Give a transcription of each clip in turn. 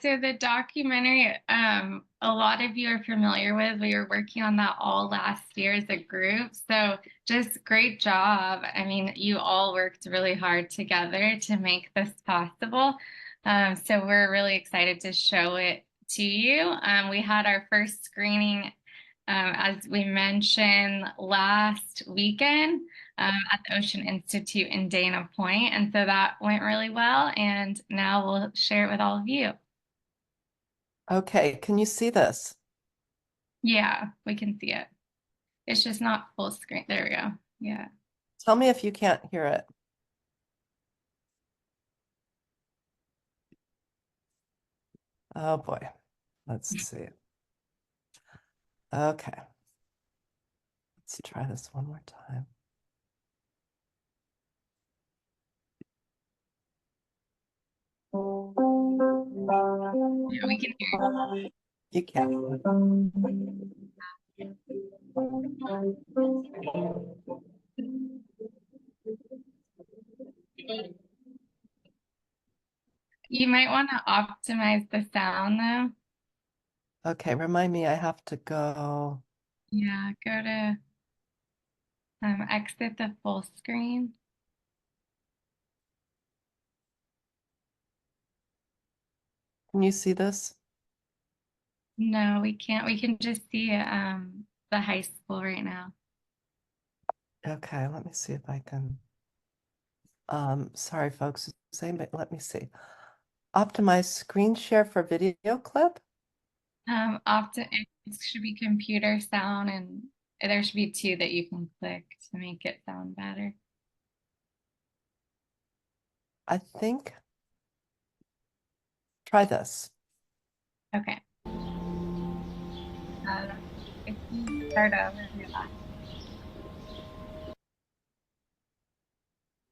so the documentary, a lot of you are familiar with. We were working on that all last year as a group. So just great job. I mean, you all worked really hard together to make this possible. So we're really excited to show it to you. We had our first screening, as we mentioned, last weekend at the Ocean Institute in Dana Point. And so that went really well. And now we'll share it with all of you. Okay, can you see this? Yeah, we can see it. It's just not full screen. There we go. Yeah. Tell me if you can't hear it. Oh boy, let's see. Okay, let's try this one more time. Yeah, we can hear You can. it. You might want to optimize the sound though. Okay, remind me I have to go. Yeah, go to exit the full screen. Can you see this? No, we can't. We can just see the high school right now. Okay, let me see if I can. Sorry, folks. Same, but let me see. Optimize screen share for video clip. Often it should be computer sound, and there should be two that you can click to make it sound better. I think. Try this. Okay. If you start over, yeah.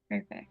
Perfect.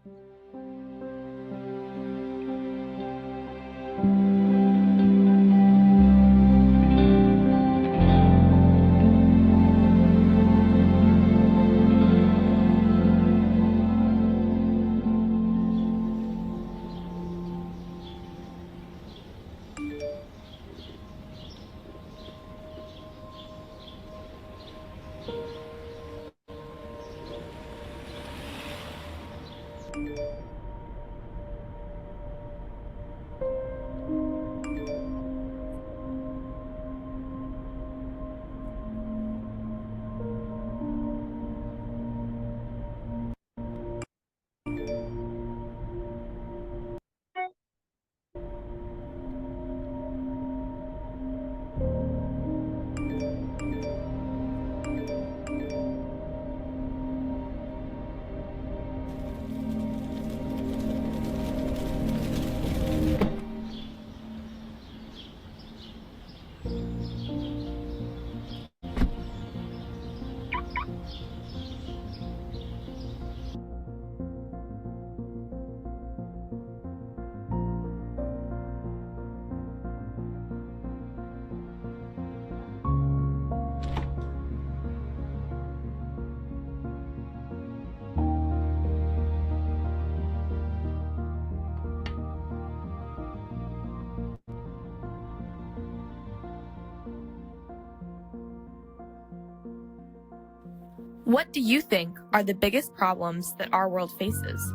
What do you think are the biggest problems that our world faces?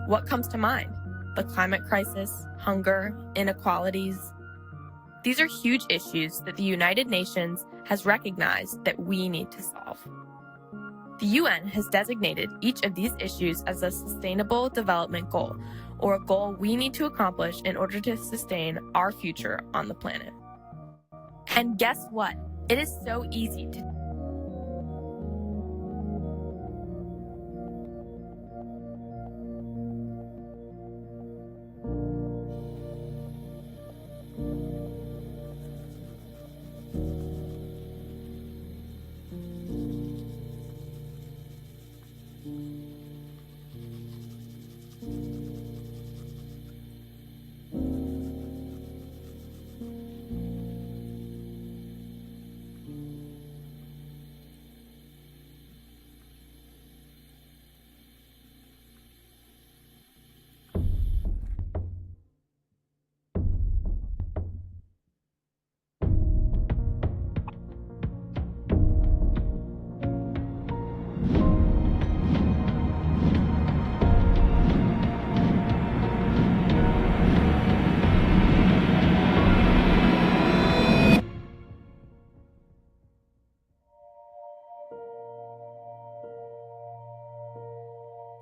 What comes to mind? The climate crisis, hunger, inequalities. These are huge issues that the United Nations has recognized that we need to solve. The UN has designated each of these issues as a sustainable development goal, or a goal we need to accomplish in order to sustain our future on the planet. And guess what? It is so easy to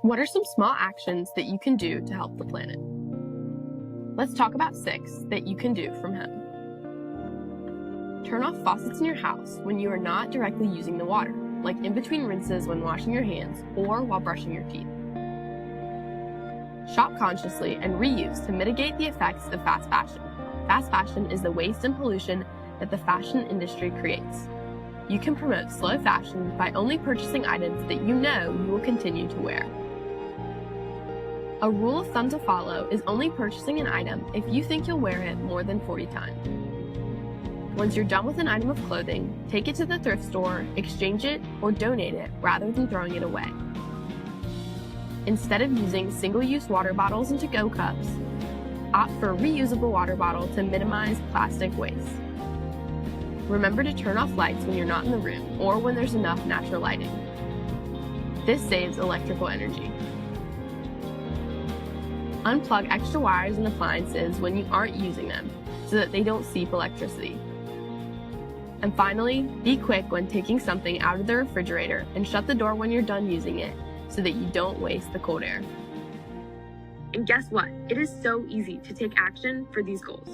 What are some small actions that you can do to help the planet? Let's talk about 6 that you can do from home. Turn off faucets in your house when you are not directly using the water, like in between rinses when washing your hands or while brushing your teeth. Shop consciously and reuse to mitigate the effects of fast fashion. Fast fashion is the waste and pollution that the fashion industry creates. You can promote slow fashion by only purchasing items that you know you will continue to wear. A rule of thumb to follow is only purchasing an item if you think you'll wear it more than 40 times. Once you're done with an item of clothing, take it to the thrift store, exchange it, or donate it rather than throwing it away. Instead of using single-use water bottles and to-go cups, opt for a reusable water bottle to minimize plastic waste. Remember to turn off lights when you're not in the room or when there's enough natural lighting. This saves electrical energy. Unplug extra wires and appliances when you aren't using them so that they don't seep electricity. And finally, be quick when taking something out of the refrigerator and shut the door when you're done using it so that you don't waste the cold air. And guess what? It is so easy to take action for these goals.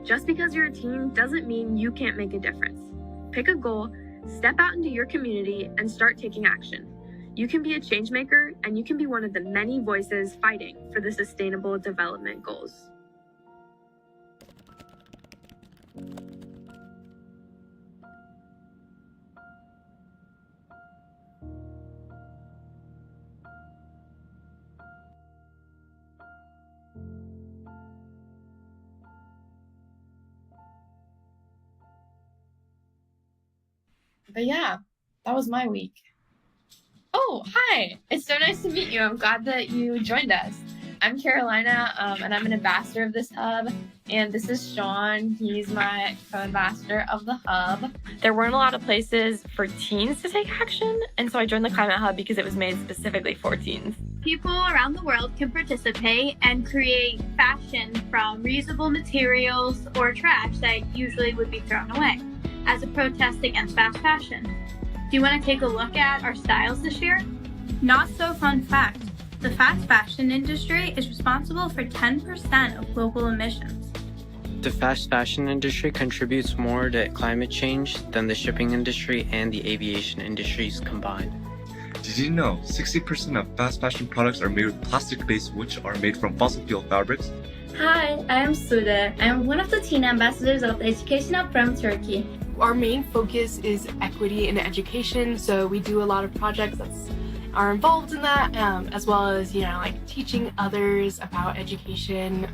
Just because you're a teen doesn't mean you can't make a difference. Pick a goal, step out into your community, and start taking action. You can be a change maker, and you can be one of the many voices fighting for the Sustainable Development Goals. But yeah, that was my week. Oh, hi! It's so nice to meet you. I'm glad that you joined us. I'm Carolina, and I'm an ambassador of this hub. And this is Sean. He's my co-ambassador of the hub. There weren't a lot of places for teens to take action, and so I joined the Climate Hub because it was made specifically for teens. People around the world can participate and create fashion from reusable materials or trash that usually would be thrown away as a protest against fast fashion. Do you want to take a look at our styles this year? Not so fun fact, the fast fashion industry is responsible for 10% of global emissions. The fast fashion industry contributes more to climate change than the shipping industry and the aviation industries combined. Did you know 60% of fast fashion products are made with plastic base, which are made from fossil fuel fabrics? Hi, I am Sude. I am one of the teen ambassadors of the Education Hub from Turkey. Our main focus is equity in education, so we do a lot of projects that are involved in that, as well as, like teaching others about education.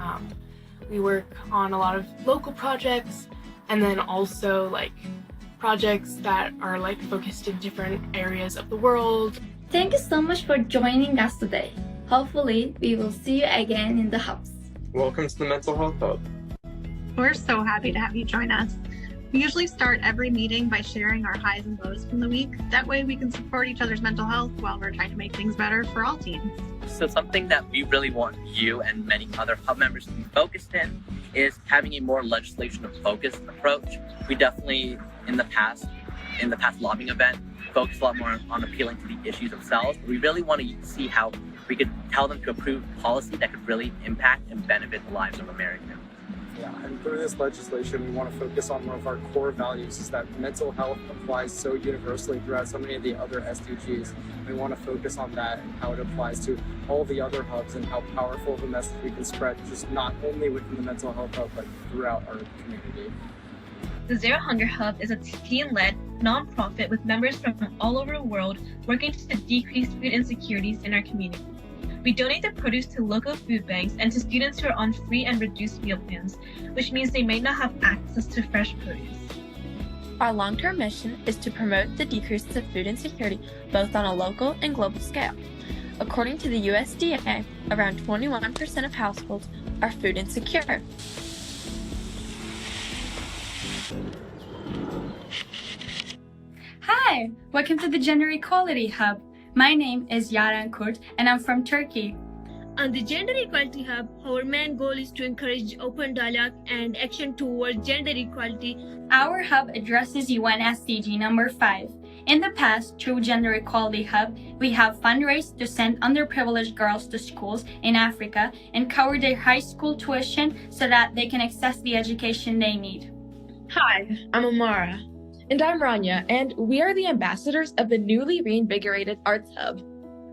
We work on a lot of local projects, and then also like projects that are like focused in different areas of the world. Thank you so much for joining us today. Hopefully, we will see you again in the hubs. Welcome to the Mental Health Hub. We're so happy to have you join us. We usually start every meeting by sharing our highs and lows from the week. That way we can support each other's mental health while we're trying to make things better for all teens. So something that we really want you and many other hub members to be focused in is having a more legislation-focused approach. We definitely, in the past lobbying event, focused a lot more on appealing to the issues themselves. We really want to see how we could tell them to approve policy that could really impact and benefit the lives of Americans. Yeah, and through this legislation, we want to focus on one of our core values is that mental health applies so universally throughout so many of the other SDGs. We want to focus on that and how it applies to all the other hubs and how powerful the message we can spread, just not only within the mental health hub, but throughout our community. The Zero Hunger Hub is a teen-led nonprofit with members from all over the world working to decrease food insecurities in our community. We donate the produce to local food banks and to students who are on free and reduced meal plans, which means they may not have access to fresh produce. Our long-term mission is to promote the decrease of food insecurity both on a local and global scale. According to the USDA, around 21% of households are food insecure. Hi, welcome to the Gender Equality Hub. My name is Yaran Kurt and I'm from Turkey. On the Gender Equality Hub, our main goal is to encourage open dialogue and action towards gender equality. Our hub addresses UN SDG number 5, In the past, through Gender Equality Hub, we have fundraised to send underprivileged girls to schools in Africa and cover their high school tuition so that they can access the education they need. Hi, I'm Amara. And I'm Rania, and we are the ambassadors of the newly reinvigorated Arts Hub.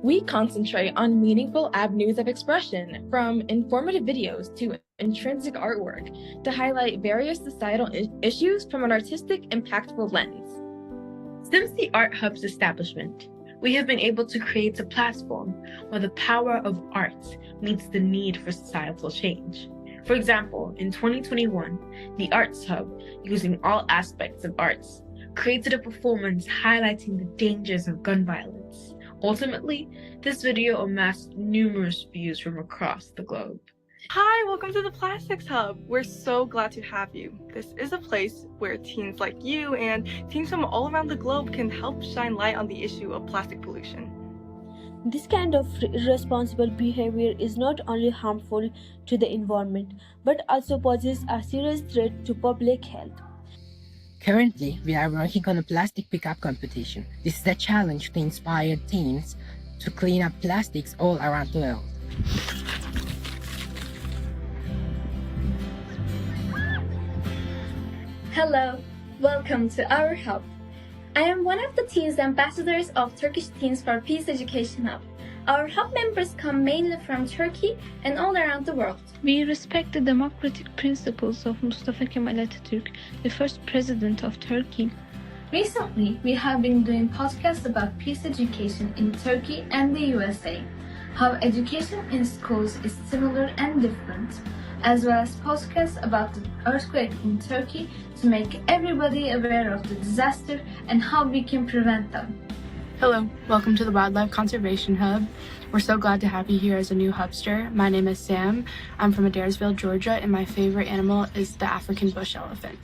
We concentrate on meaningful avenues of expression, from informative videos to intrinsic artwork, to highlight various societal issues from an artistic, impactful lens. Since the Art Hub's establishment, we have been able to create a platform where the power of art meets the need for societal change. For example, in 2021, the Arts Hub, using all aspects of arts, created a performance highlighting the dangers of gun violence. Ultimately, this video amassed numerous views from across the globe. Hi, welcome to the Plastics Hub. We're so glad to have you. This is a place where teens like you and teens from all around the globe can help shine light on the issue of plastic pollution. This kind of irresponsible behavior is not only harmful to the environment, but also poses a serious threat to public health. Currently, we are working on a plastic pickup competition. This is a challenge to inspire teens to clean up plastics all around the world. Hello, welcome to our hub. I am one of the teens ambassadors of Turkish Teens for Peace Education Hub. Our hub members come mainly from Turkey and all around the world. We respect the democratic principles of Mustafa Kemal Atatürk, the first president of Turkey. Recently, we have been doing podcasts about peace education in Turkey and the USA, how education in schools is similar and different, as well as podcasts about the earthquake in Turkey to make everybody aware of the disaster and how we can prevent them. Hello, welcome to the Wildlife Conservation Hub. We're so glad to have you here as a new hubster. My name is Sam. I'm from Adairsville, Georgia, and my favorite animal is the African bush elephant.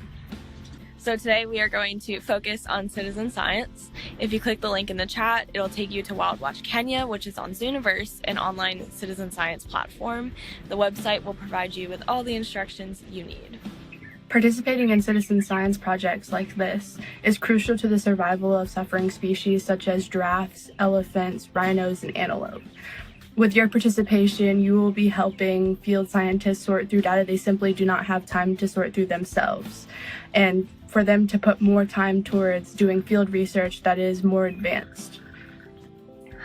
So today we are going to focus on citizen science. If you click the link in the chat, it'll take you to Wild Watch Kenya, which is on Zooniverse, an online citizen science platform. The website will provide you with all the instructions you need. Participating in citizen science projects like this is crucial to the survival of suffering species such as giraffes, elephants, rhinos, and antelope. With your participation, you will be helping field scientists sort through data they simply do not have time to sort through themselves, and for them to put more time towards doing field research that is more advanced.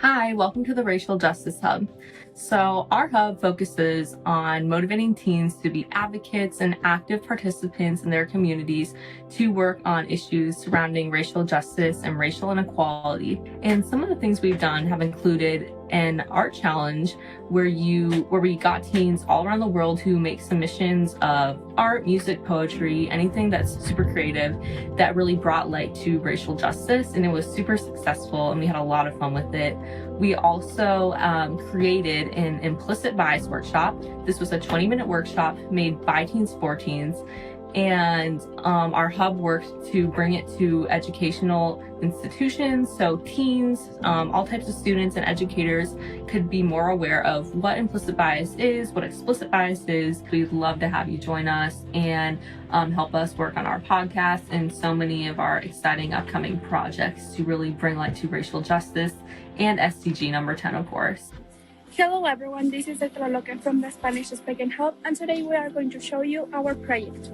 Hi, welcome to the Racial Justice Hub. So our hub focuses on motivating teens to be advocates and active participants in their communities to work on issues surrounding racial justice and racial inequality. And some of the things we've done have included an art challenge where we got teens all around the world who make submissions of art, music, poetry, anything that's super creative that really brought light to racial justice, and it was super successful and we had a lot of fun with it. We also created an implicit bias workshop. This was a 20-minute workshop made by teens for teens, and our hub worked to bring it to educational institutions so teens, all types of students and educators could be more aware of what implicit bias is, what explicit bias is. We'd love to have you join us and help us work on our podcast and so many of our exciting upcoming projects to really bring light to racial justice and SDG number 10, of course. Hello everyone, this is Etra Loca from the Spanish Speaking Hub, and today we are going to show you our project.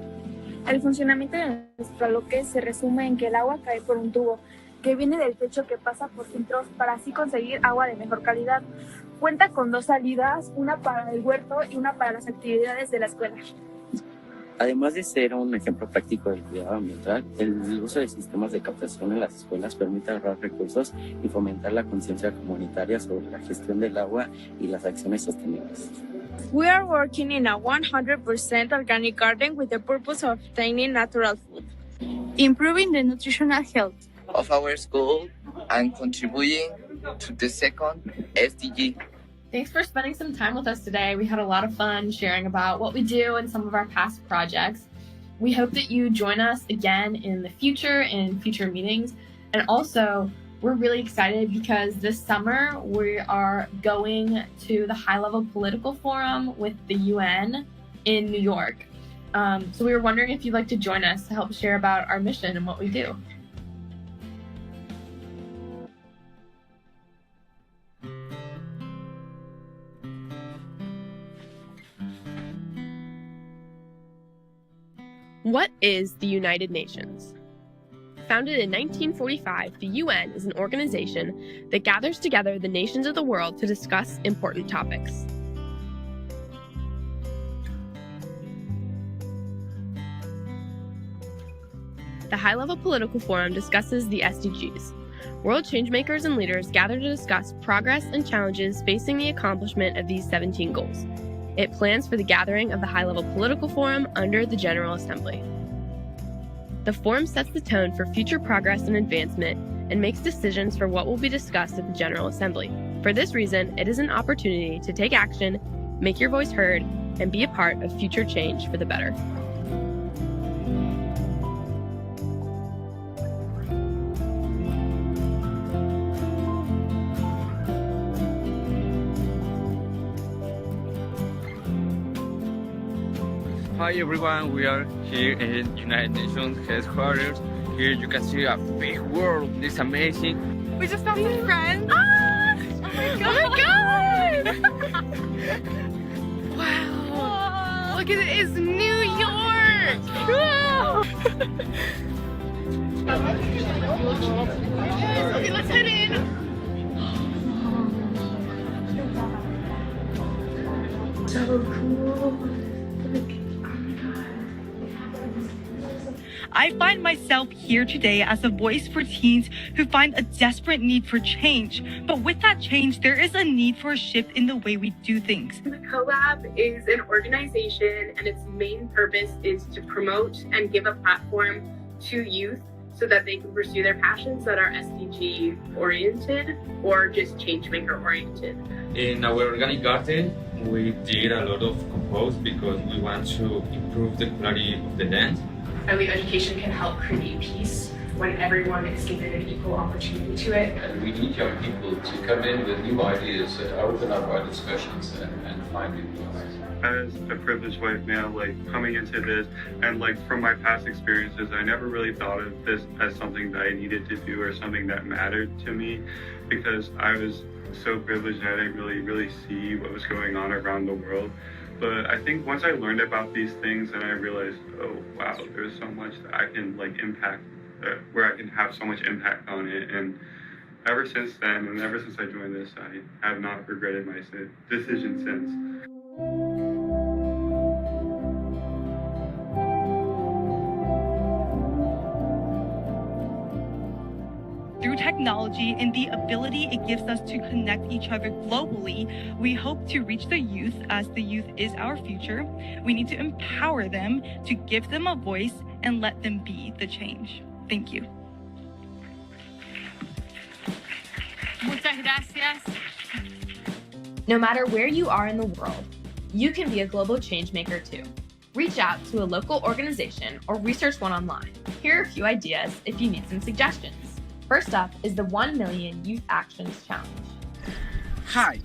El funcionamiento de nuestro bloque se resume en que el agua cae por un tubo que viene del techo que pasa por filtros para así conseguir agua de mejor calidad. Cuenta con 2 salidas, una para el huerto y una para las actividades de la escuela. Además de ser un ejemplo práctico del cuidado ambiental, el uso de sistemas de captación en las escuelas permite ahorrar recursos y fomentar la conciencia comunitaria sobre la gestión del agua y las acciones sostenibles. We are working in a 100% organic garden with the purpose of obtaining natural food, improving the nutritional health of our school, and contributing to the second SDG. Thanks for spending some time with us today. We had a lot of fun sharing about what we do and some of our past projects. We hope that you join us again in the future in future meetings. And also, we're really excited because this summer we are going to the high-level political forum with the UN in New York. So we were wondering if you'd like to join us to help share about our mission and what we do. What is the United Nations? Founded in 1945, the UN is an organization that gathers together the nations of the world to discuss important topics. The High-Level Political Forum discusses the SDGs. World changemakers and leaders gather to discuss progress and challenges facing the accomplishment of these 17 goals. It plans for the gathering of the High-Level Political Forum under the General Assembly. The forum sets the tone for future progress and advancement and makes decisions for what will be discussed at the General Assembly. For this reason, it is an opportunity to take action, make your voice heard, and be a part of future change for the better. Hi everyone, we are here in United Nations headquarters. Here you can see a big world. It's amazing. We just found some friends. Ah! Oh my god! Wow! Look at it, it's New York! Okay, let's head in. So cool. I find myself here today as a voice for teens who find a desperate need for change. But with that change, there is a need for a shift in the way we do things. The CoLab is an organization, and its main purpose is to promote and give a platform to youth so that they can pursue their passions that are SDG oriented or just changemaker oriented. In our organic garden, we did a lot of compost because we want to improve the quality of the land. Early education can help create peace when everyone is given an equal opportunity to it. And we need young people to come in with new ideas and open up our discussions and find new things. As a privileged white male, coming into this and from my past experiences, I never really thought of this as something that I needed to do or something that mattered to me because I was so privileged and I didn't really see what was going on around the world. But I think once I learned about these things and I realized, oh wow, there's so much that I can impact, where I can have so much impact on it. And ever since then, and ever since I joined this, I have not regretted my decision since. Through technology and the ability it gives us to connect each other globally, we hope to reach the youth as the youth is our future. We need to empower them, to give them a voice, and let them be the change. Thank you. Muchas gracias. No matter where you are in the world, you can be a global changemaker too. Reach out to a local organization or research one online. Here are a few ideas if you need some suggestions. First up is the 1 Million Youth Actions Challenge. Hi,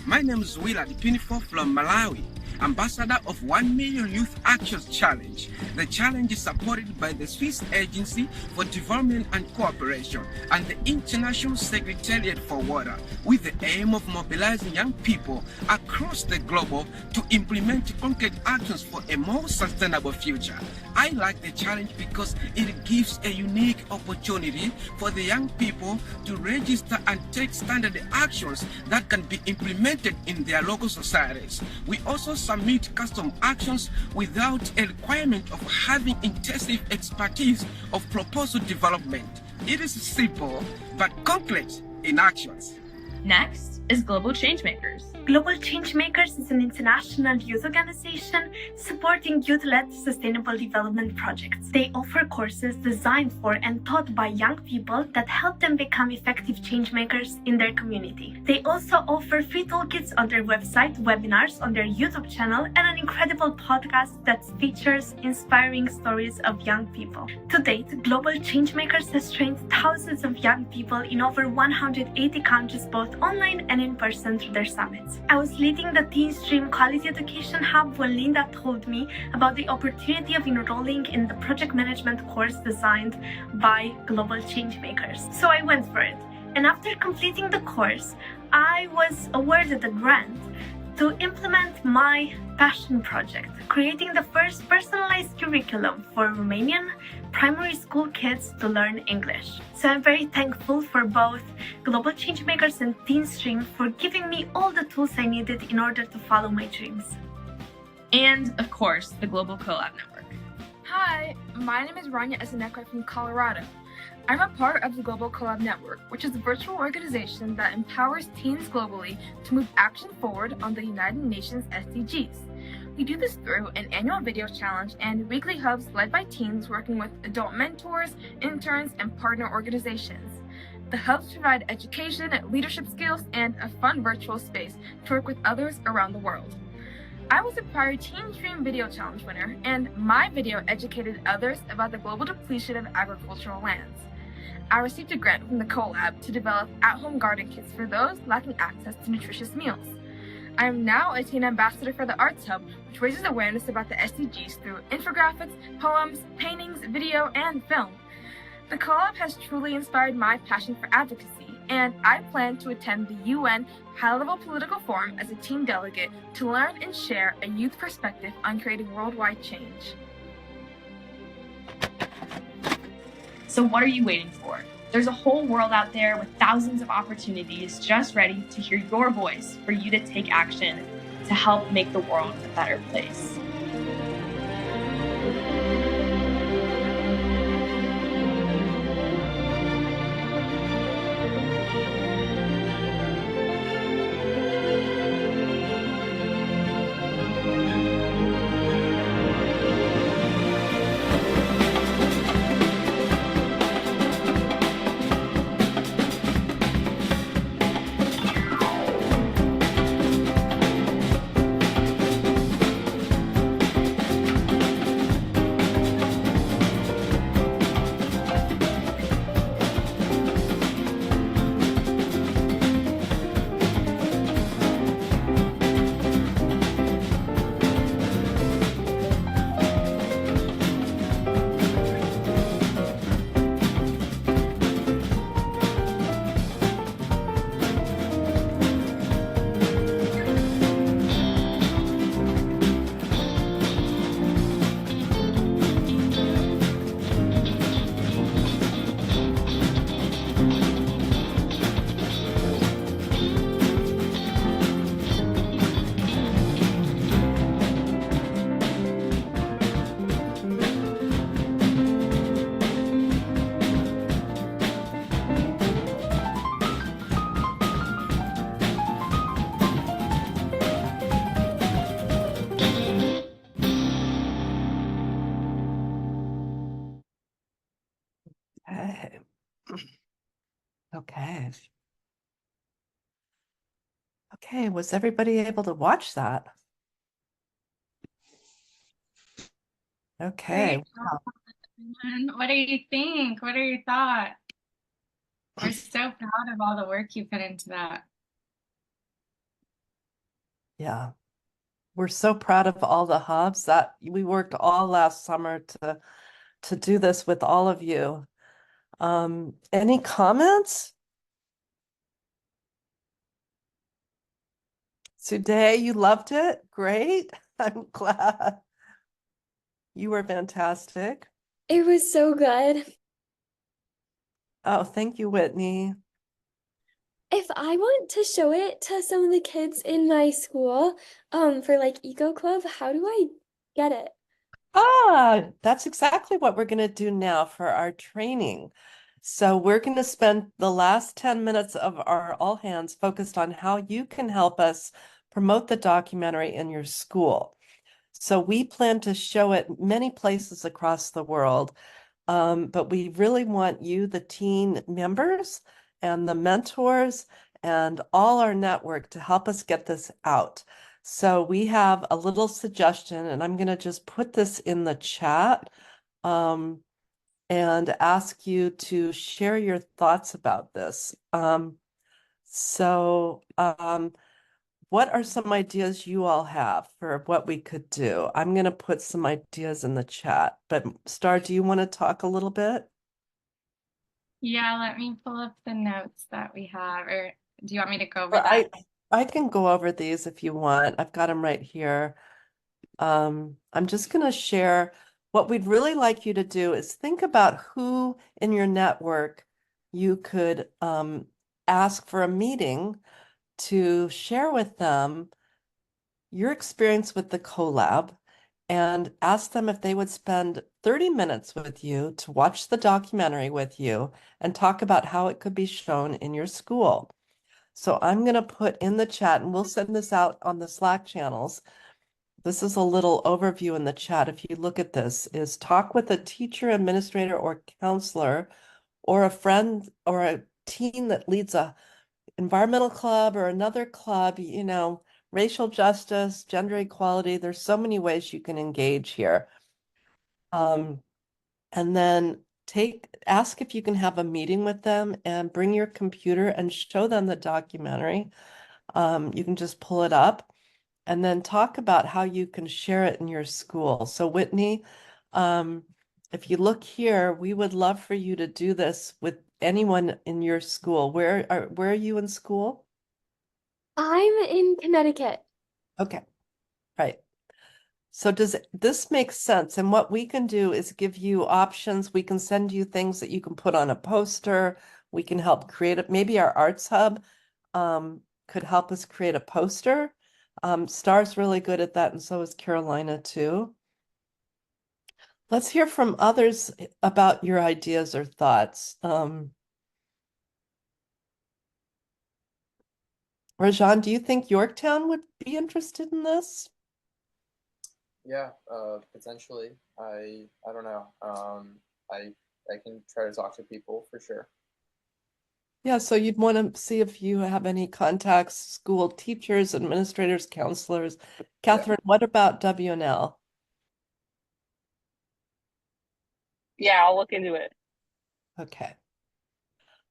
my name is Willard Pinifo from Malawi, ambassador of 1 Million Youth Actions Challenge. The challenge is supported by the Swiss Agency for Development and Cooperation and the International Secretariat for Water, with the aim of mobilizing young people across the globe to implement concrete actions for a more sustainable future. I like the challenge because it gives a unique opportunity for the young people to register and take standard actions that can be implemented in their local societies. We also submit custom actions without a requirement of having intensive expertise of proposal development. It is simple but concrete in actions. Next is Global Changemakers. Global Changemakers is an international youth organization supporting youth-led sustainable development projects. They offer courses designed for and taught by young people that help them become effective changemakers in their community. They also offer free toolkits on their website, webinars on their YouTube channel, and an incredible podcast that features inspiring stories of young people. To date, Global Changemakers has trained thousands of young people in over 180 countries, both online and in person, through their summits. I was leading the Teen Stream Quality Education Hub when Linda told me about the opportunity of enrolling in the project management course designed by Global Changemakers. So I went for it. And after completing the course, I was awarded a grant to implement my passion project, creating the first personalized curriculum for Romanian primary school kids to learn English. So I'm very thankful for both Global Changemakers and TeenStream for giving me all the tools I needed in order to follow my dreams. And, of course, the Global Collab Network. Hi, my name is Rania Esenekwa from Colorado. I'm a part of the Global Collab Network, which is a virtual organization that empowers teens globally to move action forward on the United Nations SDGs. We do this through an annual video challenge and weekly hubs led by teens working with adult mentors, interns, and partner organizations. The hubs provide education, leadership skills, and a fun virtual space to work with others around the world. I was a prior TeenStream Video Challenge winner, and my video educated others about the global depletion of agricultural lands. I received a grant from the Collab to develop at-home garden kits for those lacking access to nutritious meals. I am now a teen ambassador for the Arts Hub, which raises awareness about the SDGs through infographics, poems, paintings, video, and film. The Collab has truly inspired my passion for advocacy, and I plan to attend the UN High-Level Political Forum as a teen delegate to learn and share a youth perspective on creating worldwide change. So what are you waiting for? There's a whole world out there with thousands of opportunities just ready to hear your voice for you to take action to help make the world a better place. Okay. Okay, was everybody able to watch that? Okay. Wow. What do you think? What are your thoughts? We're so proud of all the work you put into that. Yeah. We're so proud of all the hubs that we worked all last summer to do this with all of you. Any comments? Today, you loved it? Great. I'm glad. You were fantastic. It was so good. Oh, thank you, Whitney. If I want to show it to some of the kids in my school, for like Eco Club, how do I get it? Ah, that's exactly what we're going to do now for our training. So we're going to spend the last 10 minutes of our all hands focused on how you can help us promote the documentary in your school. So we plan to show it many places across the world, but we really want you, the teen members and the mentors and all our network to help us get this out. So we have a little suggestion, and I'm going to just put this in the chat and ask you to share your thoughts about this. What are some ideas you all have for what we could do? I'm going to put some ideas in the chat, but Star, do you want to talk a little bit? Yeah, let me pull up the notes that we have, or do you want me to go over Well, that? I can go over these if you want. I've got them right here. I'm just going to share what we'd really like you to do is think about who in your network you could ask for a meeting to share with them your experience with the collab and ask them if they would spend 30 minutes with you to watch the documentary with you and talk about how it could be shown in your school. So I'm going to put in the chat, and we'll send this out on the Slack channels. This is a little overview in the chat. If you look at this, is talk with a teacher, administrator, or counselor, or a friend or a teen that leads a environmental club or another club, you know, racial justice, gender equality. There's so many ways you can engage here. And then ask if you can have a meeting with them and bring your computer and show them the documentary. You can just pull it up and then talk about how you can share it in your school. So Whitney, if you look here, we would love for you to do this with anyone in your school. Where are you in school? I'm in Connecticut. Okay, right. So does this make sense? And what we can do is give you options. We can send you things that you can put on a poster. We can help create it. Maybe our Arts Hub could help us create a poster. Star's really good at that, and so is Carolina too. Let's hear from others about your ideas or thoughts. Rajan, do you think Yorktown would be interested in this? Yeah, potentially. I don't know. I can try to talk to people for sure. Yeah, so you'd want to see if you have any contacts, school teachers, administrators, counselors. Catherine, what about WNL? Yeah, I'll look into it. Okay.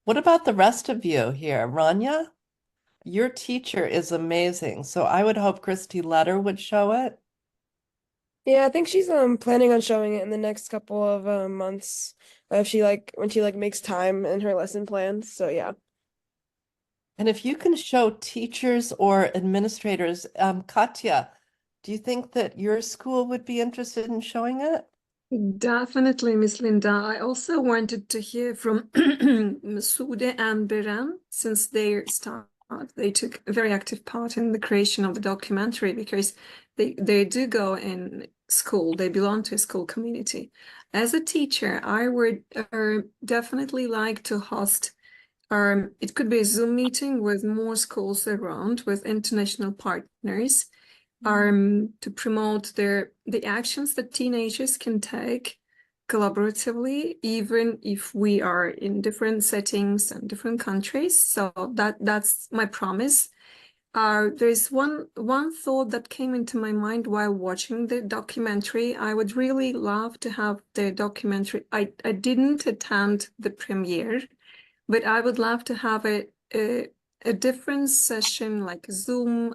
What about the rest of you here? Rania, your teacher is amazing. So I would hope Christy Letter would show it. Yeah, I think she's planning on showing it in the next couple of months if she when she makes time in her lesson plans. So yeah. And if you can show teachers or administrators, Katya, do you think that your school would be interested in showing it? Definitely, Miss Linda. I also wanted to hear from Masude and Beren since they took a very active part in the creation of the documentary because they do go in school. They belong to a school community. As a teacher, I would definitely like to host. It could be a Zoom meeting with more schools around, with international partners, to promote the actions that teenagers can take collaboratively, even if we are in different settings and different countries. So that's my promise. There's one thought that came into my mind while watching the documentary. I would really love to have the documentary. I didn't attend the premiere, but I would love to have a different session like Zoom,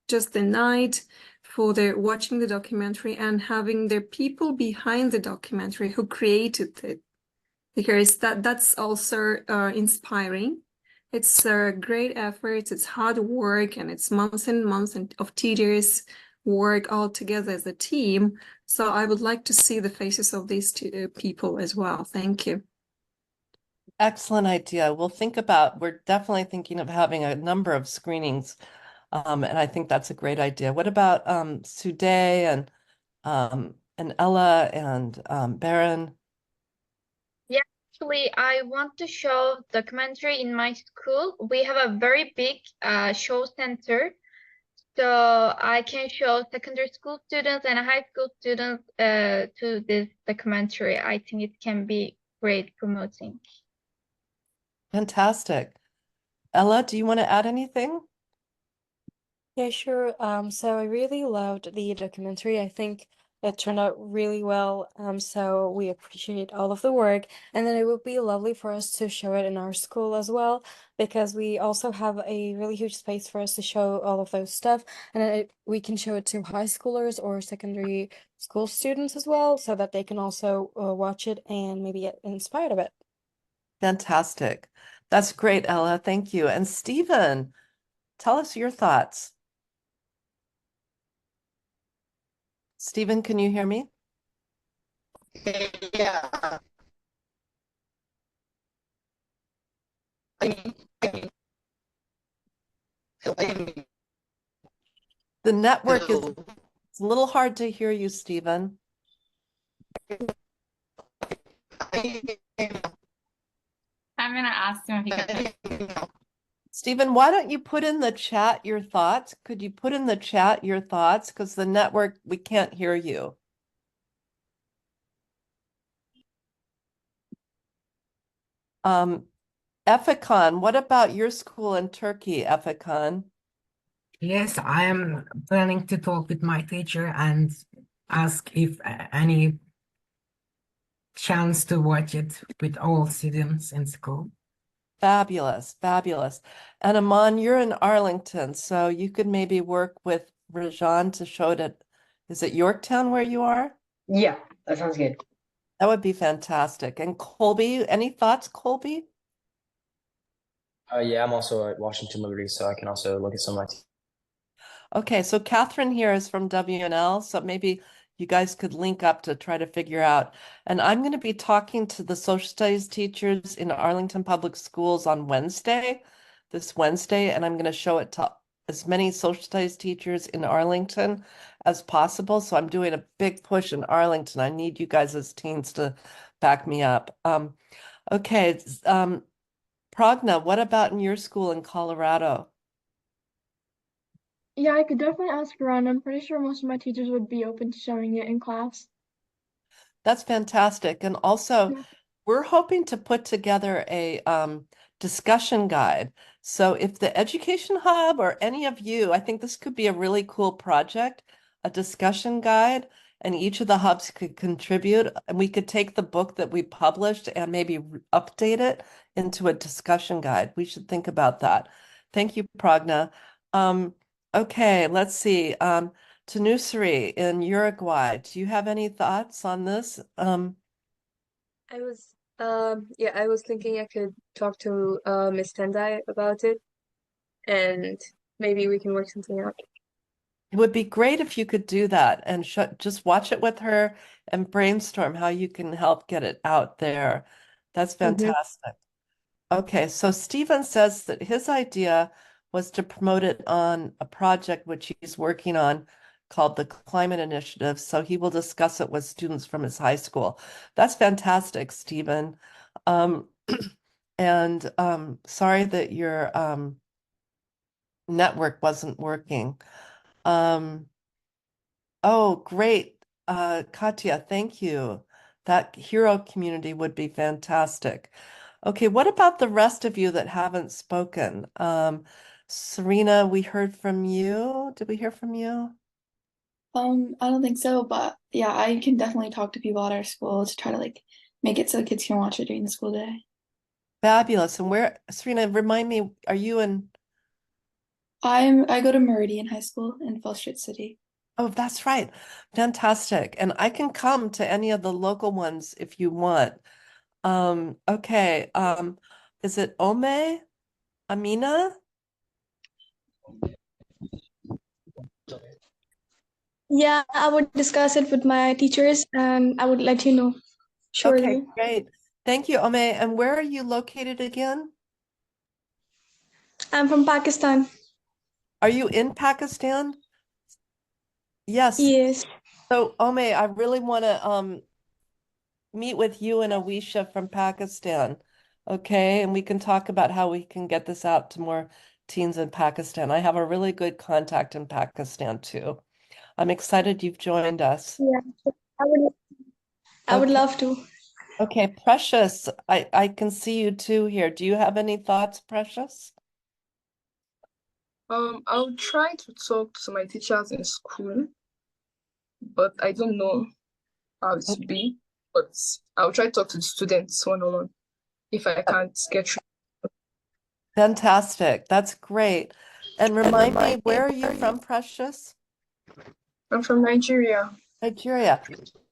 just the night for watching the documentary and having the people behind the documentary who created it, because that's also inspiring. It's a great effort, it's hard work, and it's months and months of tedious work all together as a team. So I would like to see the faces of these two people as well. Thank you. Excellent idea. We're definitely thinking of having a number of screenings. And I think that's a great idea. What about Sude and Ella and Beren? Yeah, actually, I want to show documentary in my school. We have a very big show center, so I can show secondary school students and high school students to this documentary. I think it can be great promoting. Fantastic. Ella, do you want to add anything? Yeah, sure. So I really loved the documentary. I think it turned out really well. So we appreciate all of the work. And then it would be lovely for us to show it in our school as well, because we also have a really huge space for us to show all of those stuff. And then we can show it to high schoolers or secondary school students as well, so that they can also watch it and maybe get inspired of it. Fantastic. That's great, Ella. Thank you. And Stephen, Tell us your thoughts. Stephen, can you hear me? Yeah. The network is it's a little hard to hear you, Stephen. I'm gonna ask him if he could. Stephen, why don't you put in the chat your thoughts? Could you put in the chat your thoughts? Because the network, we can't hear you. Efekan, what about your school in Turkey, Efekan? Yes, I am planning to talk with my teacher and ask if any chance to watch it with all students in school. Fabulous, fabulous. And Aman, you're in Arlington, so you could maybe work with Rajan to show it at, is it Yorktown where you are? Yeah, that sounds good. That would be fantastic. And Colby, any thoughts, Colby? Yeah, I'm also at Washington Liberty, so I can also look at some of my. Okay, so Catherine here is from WNL, so maybe you guys could link up to try to figure out. And I'm going to be talking to the social studies teachers in Arlington Public Schools on Wednesday, this Wednesday, and I'm going to show it to as many social studies teachers in Arlington as possible. So I'm doing a big push in Arlington. I need you guys as teens to back me up. Okay, Pragna, what about in your school in Colorado? Yeah, I could definitely ask around. I'm pretty sure most of my teachers would be open to showing it in class. That's fantastic. And also, we're hoping to put together a discussion guide. So if the Education Hub or any of you, I think this could be a really cool project, a discussion guide, and each of the hubs could contribute. And we could take the book that we published and maybe update it into a discussion guide. We should think about that. Thank you, Pragna. Okay, let's see. Tanusri in Uruguay, do you have any thoughts on this? I was thinking I could talk to Miss Tendai about it, and maybe we can work something out. It would be great if you could do that and just watch it with her and brainstorm how you can help get it out there. That's fantastic. Okay, so Stephen says that his idea was to promote it on a project which he's working on called the Climate Initiative. So he will discuss it with students from his high school. That's fantastic, Stephen. And sorry that your network wasn't working. Oh, great. Katya, thank you. That hero community would be fantastic. Okay, what about the rest of you that haven't spoken? Serena, we heard from you. Did we hear from you? I don't think so, but yeah, I can definitely talk to people at our school to try to make it so kids can watch it during the school day. Fabulous. And where, Serena, remind me, are you in? I go to Meridian High School in Fellstreet City. Oh, that's right. Fantastic. And I can come to any of the local ones if you want. Okay. Is it Ome? Amina? Yeah, I would discuss it with my teachers and I would let you know. Surely. Okay, great. Thank you, Ome. And where are you located again? I'm from Pakistan. Are you in Pakistan? Yes. Yes. So, Ome, I really want to meet with you and Awisha from Pakistan. Okay, and we can talk about how we can get this out to more teens in Pakistan. I have a really good contact in Pakistan too. I'm excited you've joined us. Yeah, I would love to. Okay, Precious, I can see you too here. Do you have any thoughts, Precious? I'll try to talk to my teachers in school, but I don't know how it will be. But I'll try to talk to the students one-on-one if I can't get through. Fantastic. That's great. And remind me, where are you from, Precious? I'm from Nigeria. Nigeria.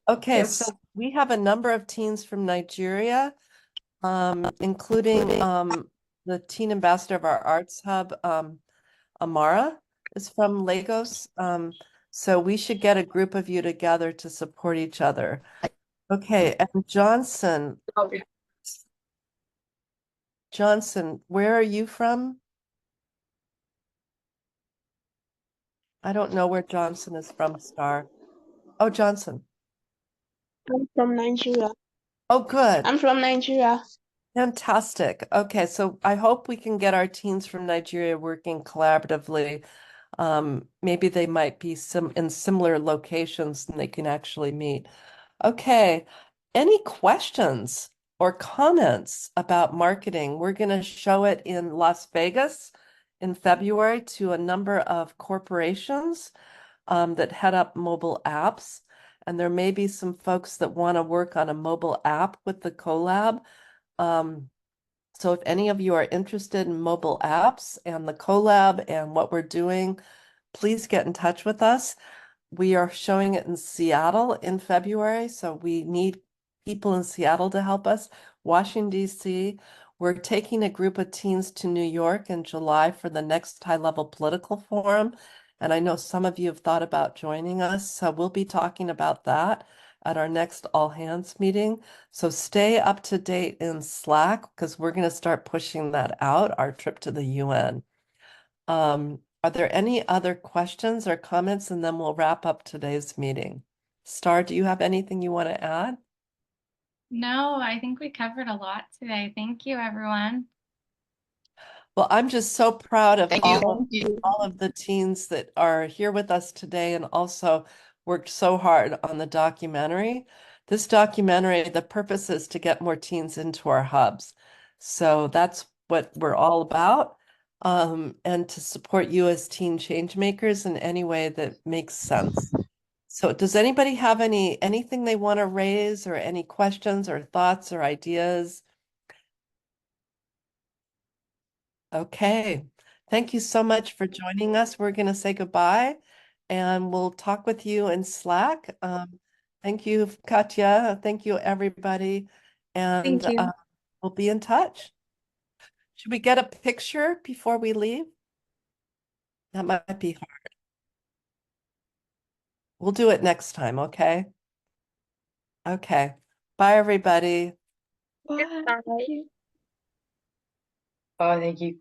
Okay, Yes. so we have a number of teens from Nigeria, including the teen ambassador of our arts hub, Amara is from Lagos. So we should get a group of you together to support each other. Okay, and Johnson, where are you from? I don't know where Johnson is from, Star. Oh, Johnson. I'm from Nigeria. Oh, good. I'm from Nigeria. Fantastic. Okay, so I hope we can get our teens from Nigeria working collaboratively. Maybe they might be in similar locations and they can actually meet. Okay, any questions or comments about marketing? We're going to show it in Las Vegas in February to a number of corporations that head up mobile apps. And there may be some folks that want to work on a mobile app with the collab. So if any of you are interested in mobile apps and the collab and what we're doing, please get in touch with us. We are showing it in Seattle in February, so we need people in Seattle to help us. Washington, D.C. We're taking a group of teens to New York in July for the next high-level political forum. And I know some of you have thought about joining us, so we'll be talking about that at our next all hands meeting. So stay up to date in Slack because we're going to start pushing that out, our trip to the UN. Are there any other questions or comments? And then we'll wrap up today's meeting. Star, do you have anything you want to add? No, I think we covered a lot today. Thank you, everyone. Well, I'm just so proud of Thank you. all of the teens that are here with us today and also worked so hard on the documentary. This documentary, the purpose is to get more teens into our hubs. So that's what we're all about. And to support you as teen change makers in any way that makes sense. So does anybody have anything they want to raise or any questions or thoughts or ideas? Okay. Thank you so much for joining us. We're going to say goodbye and we'll talk with you in Slack. Thank you, Katya. Thank you, everybody. And Thank you. We'll be in touch. Should we get a picture before we leave? That might be hard. We'll do it next time, okay? Okay. Bye, everybody. Bye. Oh, thank you.